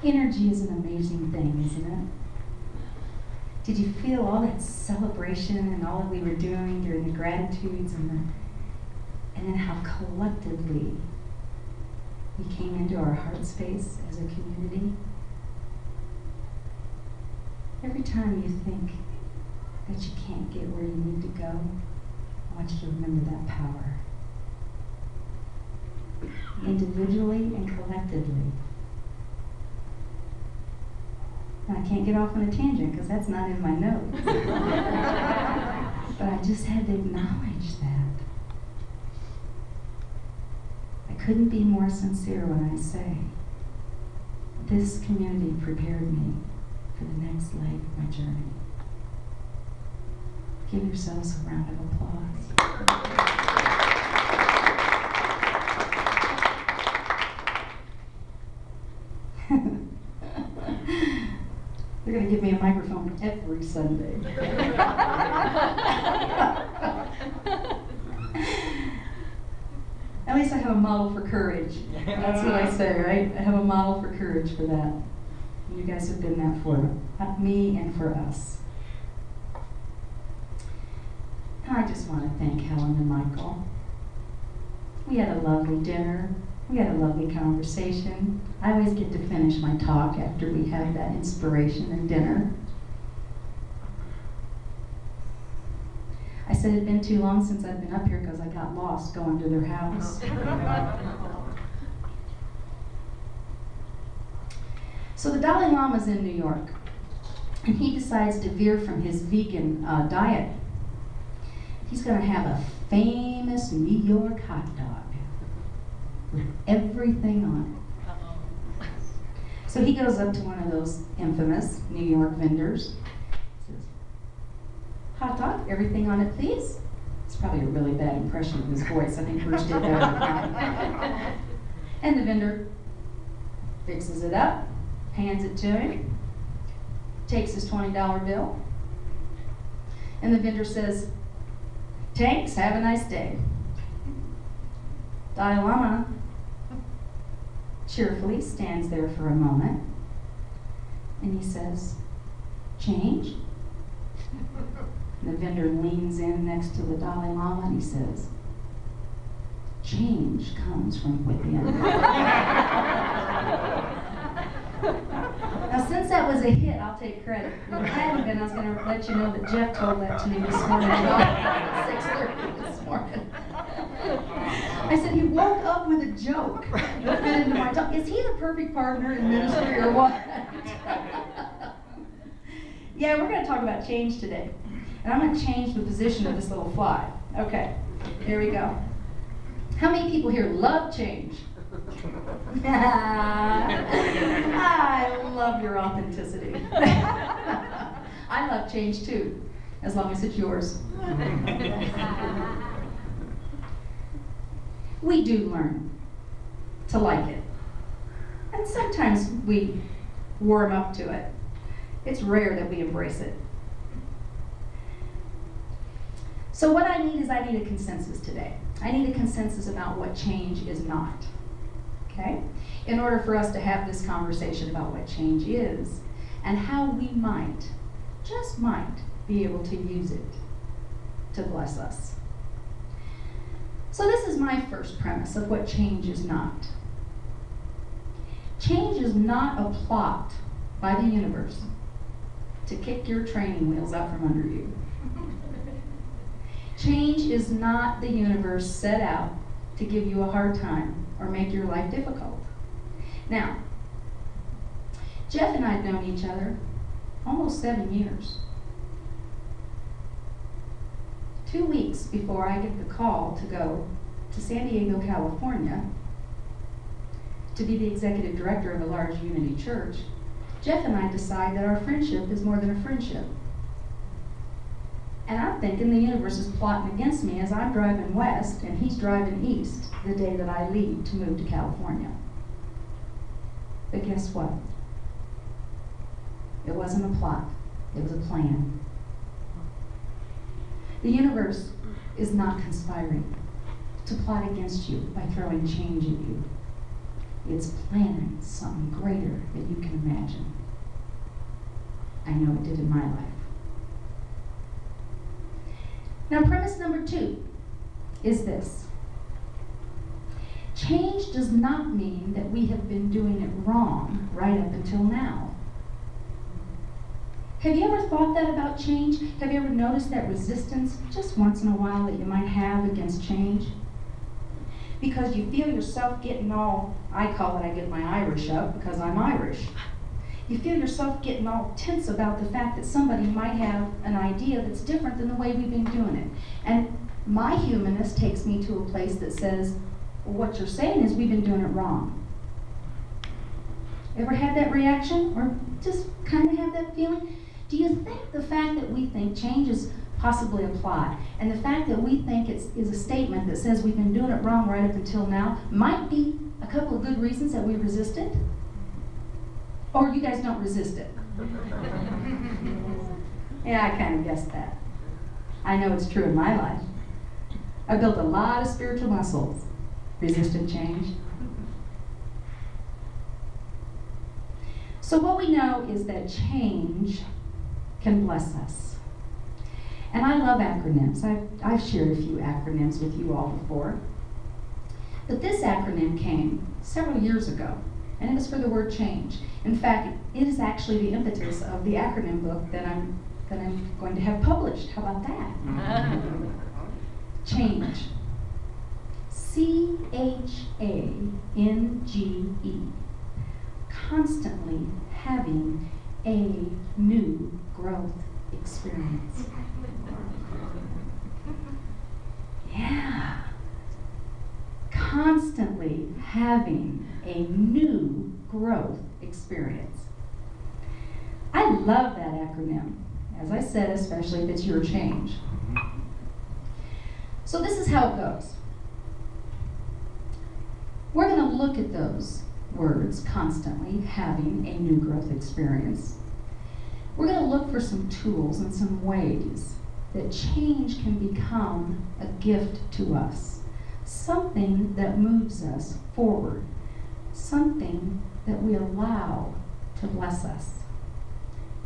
Energy is an amazing thing, isn't it? Did you feel all that celebration and all that we were doing during the gratitudes and then how collectively we came into our heart space as a community? Every time you think that you can't get where you need to go, I want you to remember that power. Individually and collectively. And I can't get off on a tangent because that's not in my notes. But I just had to acknowledge that. I couldn't be more sincere when I say, this community prepared me for the next leg of my journey. Give yourselves a round of applause. They're going to give me a microphone every Sunday. At least I have a model for courage. That's what I say, right? I have a model for courage for that. You guys have been that for me and for us. And I just want to thank Helen and Michael. We had a lovely dinner. We had a lovely conversation. I always get to finish my talk after we have that inspiration and dinner. I said it'd been too long since I'd been up here because I got lost going to their house. So the Dalai Lama's in New York, and he decides to veer from his vegan diet. He's going to have a famous New York hot dog with everything on it. So he goes up to one of those infamous New York vendors. Says, hot dog, everything on it, please. It's probably a really bad impression of his voice. I think Bruce did better. And the vendor fixes it up, hands it to him, takes his $20 bill, and the vendor says, "Thanks, have a nice day." Dalai Lama cheerfully stands there for a moment, and he says, "Change?" And the vendor leans in next to the Dalai Lama and he says, "Change comes from within." Now, since that was a hit, I'll take credit. If it hadn't been, I was going to let you know that Jeff told that to me this morning at 6:30 this morning. I said, he woke up with a joke that fit into my talk. Is he the perfect partner in ministry or what? Yeah, we're going to talk about change today. And I'm going to change the position of this little fly. Okay, here we go. How many people here love change? I love your authenticity. I love change too, as long as it's yours. We do learn to like it. And sometimes we warm up to it. It's rare that we embrace it. So what I need is I need a consensus today. I need a consensus about what change is not. Okay? In order for us to have this conversation about what change is and how we might, just might, be able to use it to bless us. So this is my first premise of what change is not. Change is not a plot by the universe to kick your training wheels out from under you. Change is not the universe set out to give you a hard time or make your life difficult. Now, Jeff and I have known each other almost 7 years. 2 weeks before I get the call to go to San Diego, California, to be the executive director of a large Unity church, Jeff and I decide that our friendship is more than a friendship. And I'm thinking the universe is plotting against me as I'm driving west and he's driving east the day that I leave to move to California. But guess what? It wasn't a plot. It was a plan. The universe is not conspiring to plot against you by throwing change at you. It's planning something greater than you can imagine. I know it did in my life. Now, premise number 2 is this. Change does not mean that we have been doing it wrong right up until now. Have you ever thought that about change? Have you ever noticed that resistance just once in a while that you might have against change? Because you feel yourself getting all, I call it, I get my Irish up because I'm Irish. You feel yourself getting all tense about the fact that somebody might have an idea that's different than the way we've been doing it. And my humanist takes me to a place that says, well, what you're saying is we've been doing it wrong. Ever had that reaction? Or just kind of have that feeling? Do you think the fact that we think change is possibly applied, and the fact that we think is a statement that says we've been doing it wrong right up until now, might be a couple of good reasons that we resist it? Or you guys don't resist it? Yeah, I kind of guessed that. I know it's true in my life. I built a lot of spiritual muscles, resisted change. So what we know is that change can bless us. And I love acronyms. I've shared a few acronyms with you all before. But this acronym came several years ago, and it was for the word change. In fact, it is actually the impetus of the acronym book that I'm going to have published. How about that? Change. C-H-A-N-G-E. Constantly having a new growth experience. Yeah. Constantly having a new growth experience. I love that acronym. As I said, especially if it's your change. So this is how it goes. We're going to look at those words, constantly having a new growth experience. We're going to look for some tools and some ways that change can become a gift to us. Something that moves us forward. Something that we allow to bless us.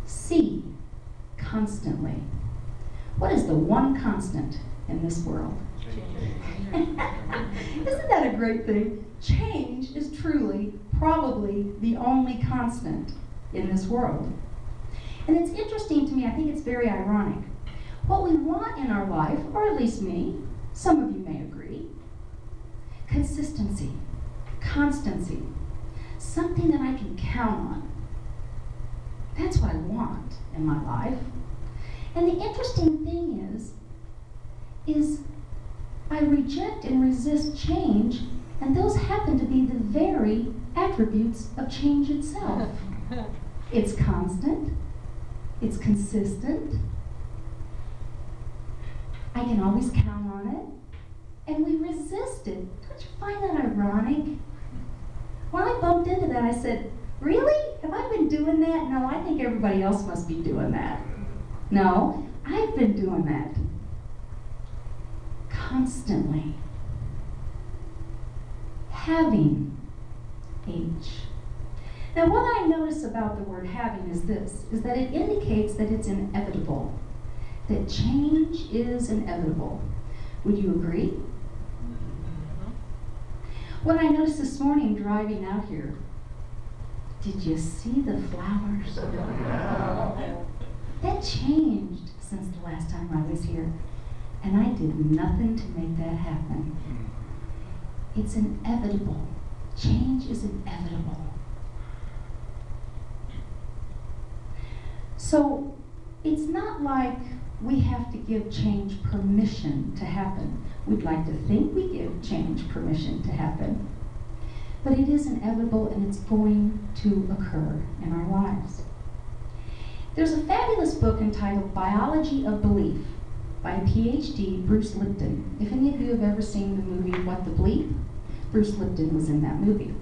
C, constantly. What is the one constant in this world? Isn't that a great thing? Change is truly, probably the only constant in this world. And it's interesting to me, I think it's very ironic. What we want in our life, or at least me, some of you may agree, consistency, constancy, something that I can count on. That's what I want in my life. And the interesting thing is I reject and resist change, and those happen to be the very attributes of change itself. It's constant, it's consistent, I can always count on it, and we resist it. Don't you find that ironic? When I bumped into that, I said, really? Have I been doing that? No, I think everybody else must be doing that. No, I've been doing that. Constantly. Having. H. Now what I notice about the word having is this, is that it indicates that it's inevitable. That change is inevitable. Would you agree? What I noticed this morning driving out here, did you see the flowers? That changed since the last time I was here. And I did nothing to make that happen. It's inevitable. Change is inevitable. So it's not like we have to give change permission to happen. We'd like to think we give change permission to happen. But it is inevitable, and it's going to occur in our lives. There's a fabulous book entitled Biology of Belief by PhD Bruce Lipton. If any of you have ever seen the movie What the Bleep, Bruce Lipton was in that movie.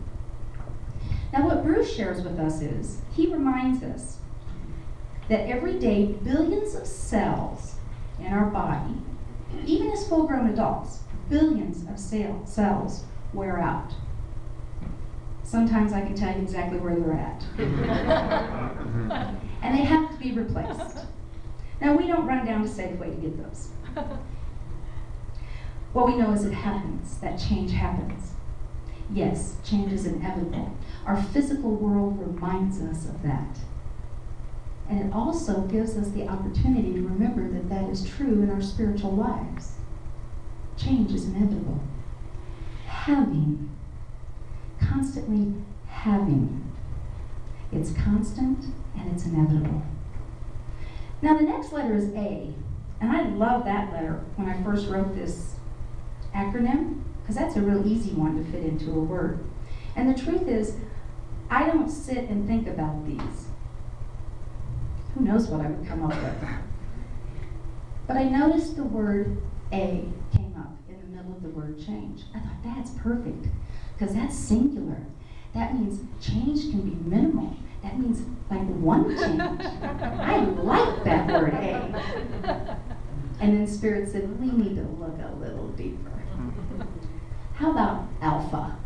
Now what Bruce shares with us is, he reminds us that every day billions of cells in our body, even as full-grown adults, billions of cells wear out. Sometimes I can tell you exactly where they're at. And they have to be replaced. Now, we don't run down to Safeway to get those. What we know is it happens, that change happens. Yes, change is inevitable. Our physical world reminds us of that. And it also gives us the opportunity to remember that that is true in our spiritual lives. Change is inevitable. Having, constantly having. It's constant and it's inevitable. Now the next letter is A, and I love that letter when I first wrote this acronym, because that's a real easy one to fit into a word. And the truth is, I don't sit and think about these. Who knows what I would come up with? But I noticed the word A came up in the middle of the word change. I thought, that's perfect, because that's singular. That means change can be minimal. That means like one change. I like that word A. And then Spirit said, we need to look a little deeper. How about alpha?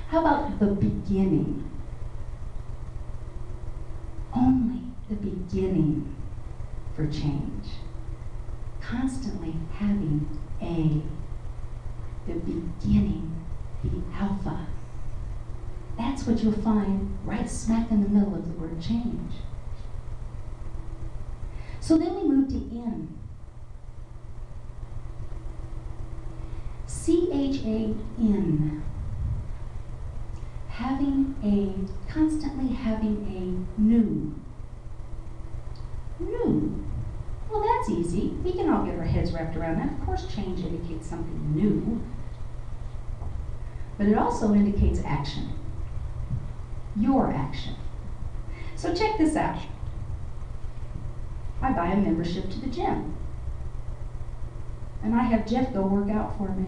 How about the beginning? Only the beginning for change. Constantly having A, the beginning, the alpha. That's what you'll find right smack in the middle of the word change. So then we move to N. C-H-A-N. Constantly having a new. New. Well, that's easy. We can all get our heads wrapped around that. Of course, change indicates something new. But it also indicates action. Your action. So check this out. I buy a membership to the gym. And I have Jeff go work out for me.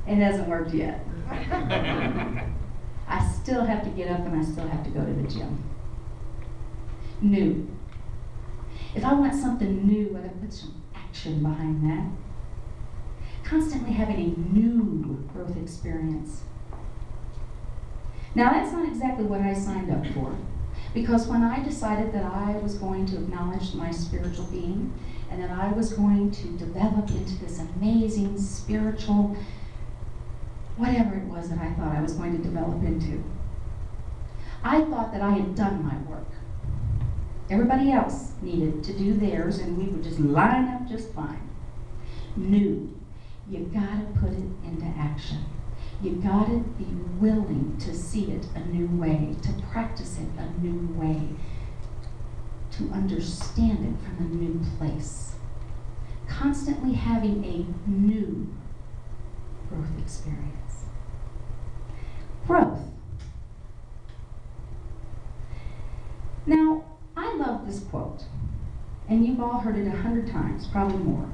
It hasn't worked yet. I still have to get up and I still have to go to the gym. New. If I want something new, I gotta put some action behind that. Constantly having a new growth experience. Now that's not exactly what I signed up for, because when I decided that I was going to acknowledge my spiritual being and that I was going to develop into this amazing spiritual, whatever it was that I thought I was going to develop into, I thought that I had done my work. Everybody else needed to do theirs and we would just line up just fine. New. You gotta put it into action. You gotta be willing to see it a new way, to practice it a new way, to understand it from a new place. Constantly having a new growth experience. Growth. Now, I love this quote, and you've all heard it 100 times, probably more.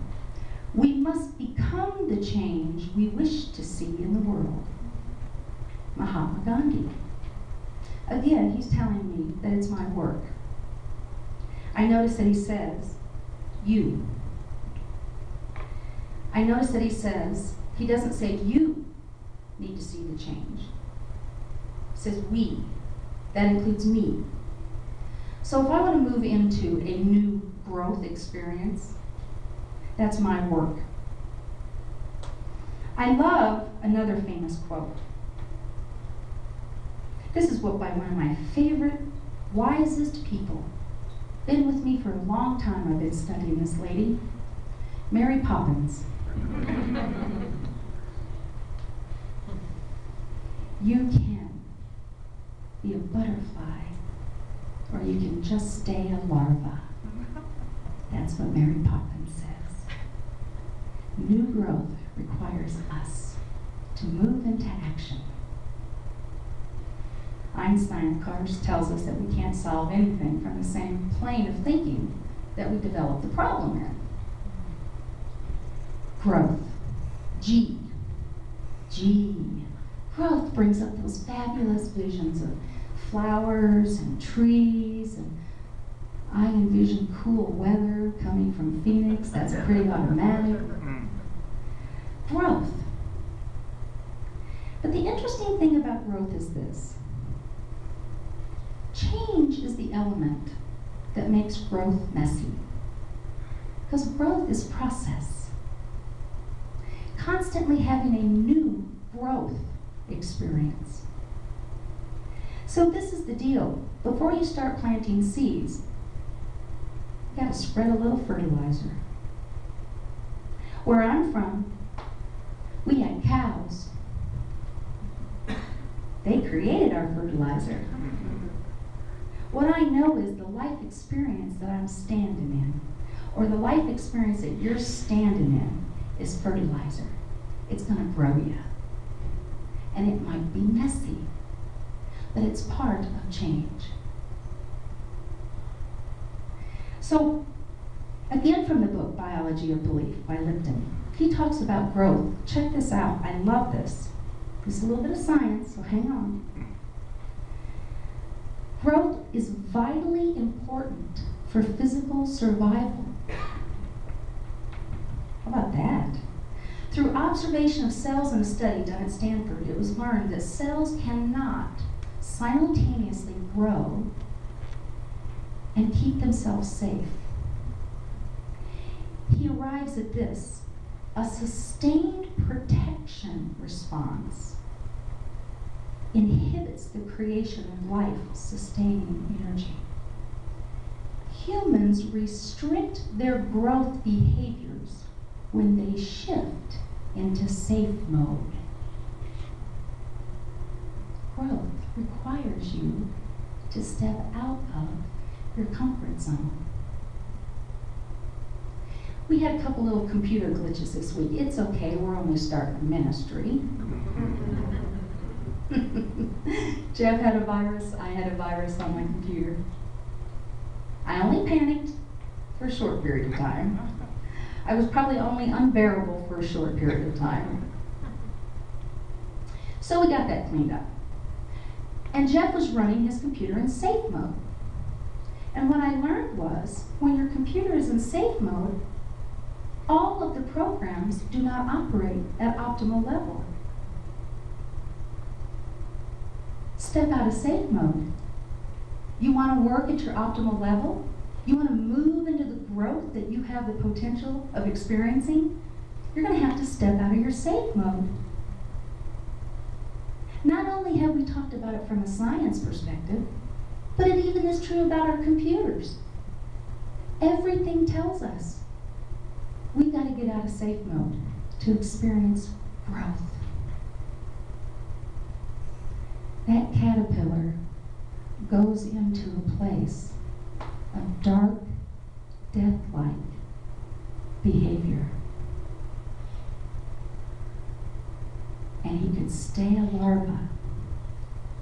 We must become the change we wish to see in the world. Mahatma Gandhi. Again, he's telling me that it's my work. I notice that he says, you. I notice that he doesn't say you need to see the change. He says we. That includes me. So if I want to move into a new growth experience, that's my work. I love another famous quote. This is what by one of my favorite, wisest people. Been with me for a long time. I've been studying this lady, Mary Poppins. You can be a butterfly, or you can just stay a larva. That's what Mary Poppins says. New growth requires us to move into action. Einstein, of course, tells us that we can't solve anything from the same plane of thinking that we developed the problem in. Growth. G. Growth brings up those fabulous visions of flowers and trees, and I envision cool weather coming from Phoenix. That's pretty automatic. growth. But the interesting thing about growth is this. Change is the element that makes growth messy. Because growth is process. Constantly having a new growth experience. So this is the deal. Before you start planting seeds, you got to spread a little fertilizer. Where I'm from, we had cows. They created our fertilizer. What I know is the life experience that I'm standing in, or the life experience that you're standing in, is fertilizer. It's going to grow you. And it might be messy, but it's part of change. So, again from the book Biology of Belief by Lipton, he talks about growth. Check this out. I love this. This is a little bit of science, so hang on. Growth is vitally important for physical survival. How about that? Through observation of cells in a study done at Stanford, it was learned that cells cannot simultaneously grow and keep themselves safe. He arrives at this: a sustained protection response inhibits the creation of life-sustaining energy. Humans restrict their growth behaviors when they shift into safe mode. Growth requires you to step out of your comfort zone. We had a couple little computer glitches this week. It's okay, we're only starting a ministry. Jeff had a virus, I had a virus on my computer. I only panicked for a short period of time. I was probably only unbearable for a short period of time. So we got that cleaned up. And Jeff was running his computer in safe mode. And what I learned was, when your computer is in safe mode, all of the programs do not operate at optimal level. Step out of safe mode. You want to work at your optimal level? You want to move into the growth that you have the potential of experiencing? You're going to have to step out of your safe mode. Not only have we talked about it from a science perspective, but it even is true about our computers. Everything tells us we've got to get out of safe mode to experience growth. That caterpillar goes into a place of dark, death-like behavior. And he could stay a larva,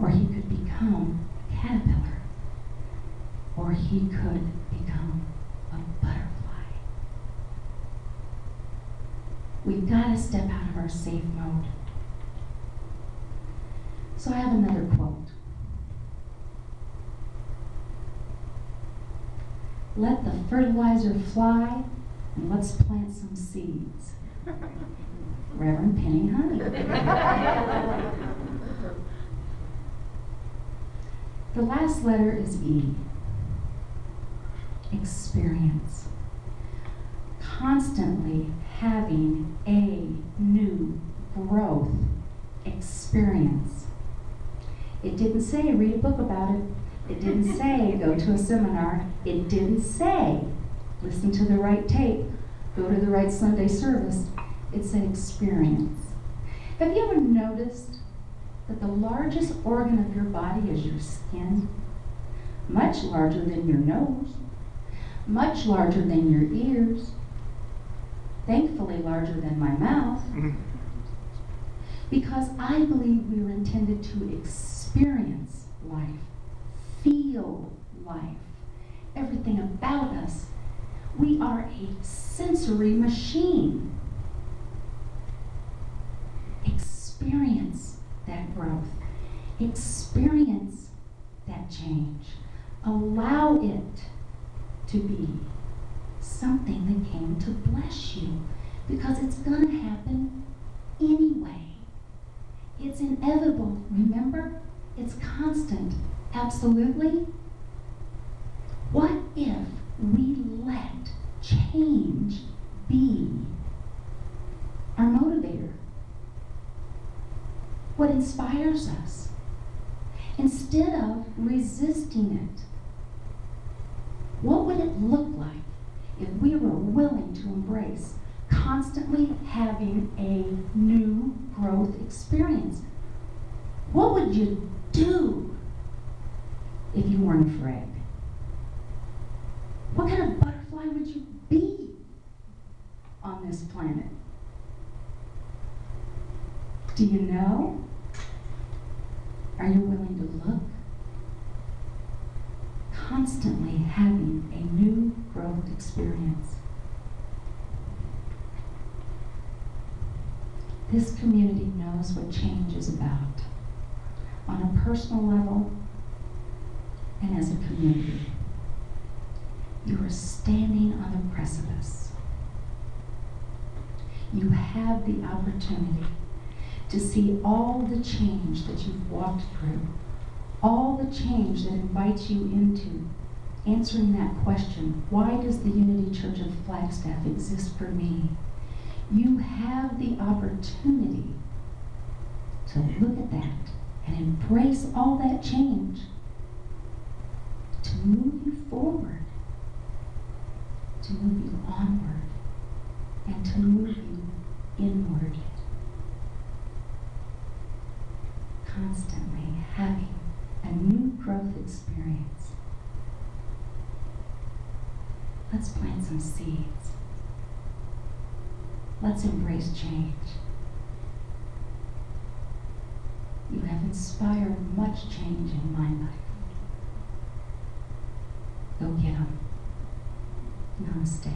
or he could become a caterpillar, or he could become a butterfly. We've got to step out of our safe mode. So I have another quote. Let the fertilizer fly, and let's plant some seeds. Reverend Penni Honey. The last letter is E. Experience. Constantly having a new growth experience. It didn't say read a book about it. It didn't say go to a seminar. It didn't say listen to the right tape, go to the right Sunday service. It said experience. Have you ever noticed that the largest organ of your body is your skin? Much larger than your nose, much larger than your ears, thankfully larger than my mouth. Because I believe we were intended to experience life, feel life, everything about us. We are a sensory machine. Experience that growth. Experience that change. Allow it to be something that came to bless you, because it's going to happen anyway. It's inevitable, remember? It's constant, absolutely. What if we let change be our motivator? What inspires us? Instead of resisting it, what would it look like if we were willing to embrace constantly having a new growth experience? What would you do if you weren't afraid? What kind of butterfly would you be on this planet? Do you know? Are you willing to look? Constantly having a new growth experience. This community knows what change is about, on a personal level and as a community. You are standing on the precipice. You have the opportunity to see all the change that you've walked through, all the change that invites you into answering that question, why does the Unity Church of Flagstaff exist for me? You have the opportunity to look at that and embrace all that change, to move you forward, to move you onward, and to move you inward. Constantly having a new growth experience. Let's plant some seeds. Let's embrace change. You have inspired much change in my life. Go get them. Namaste.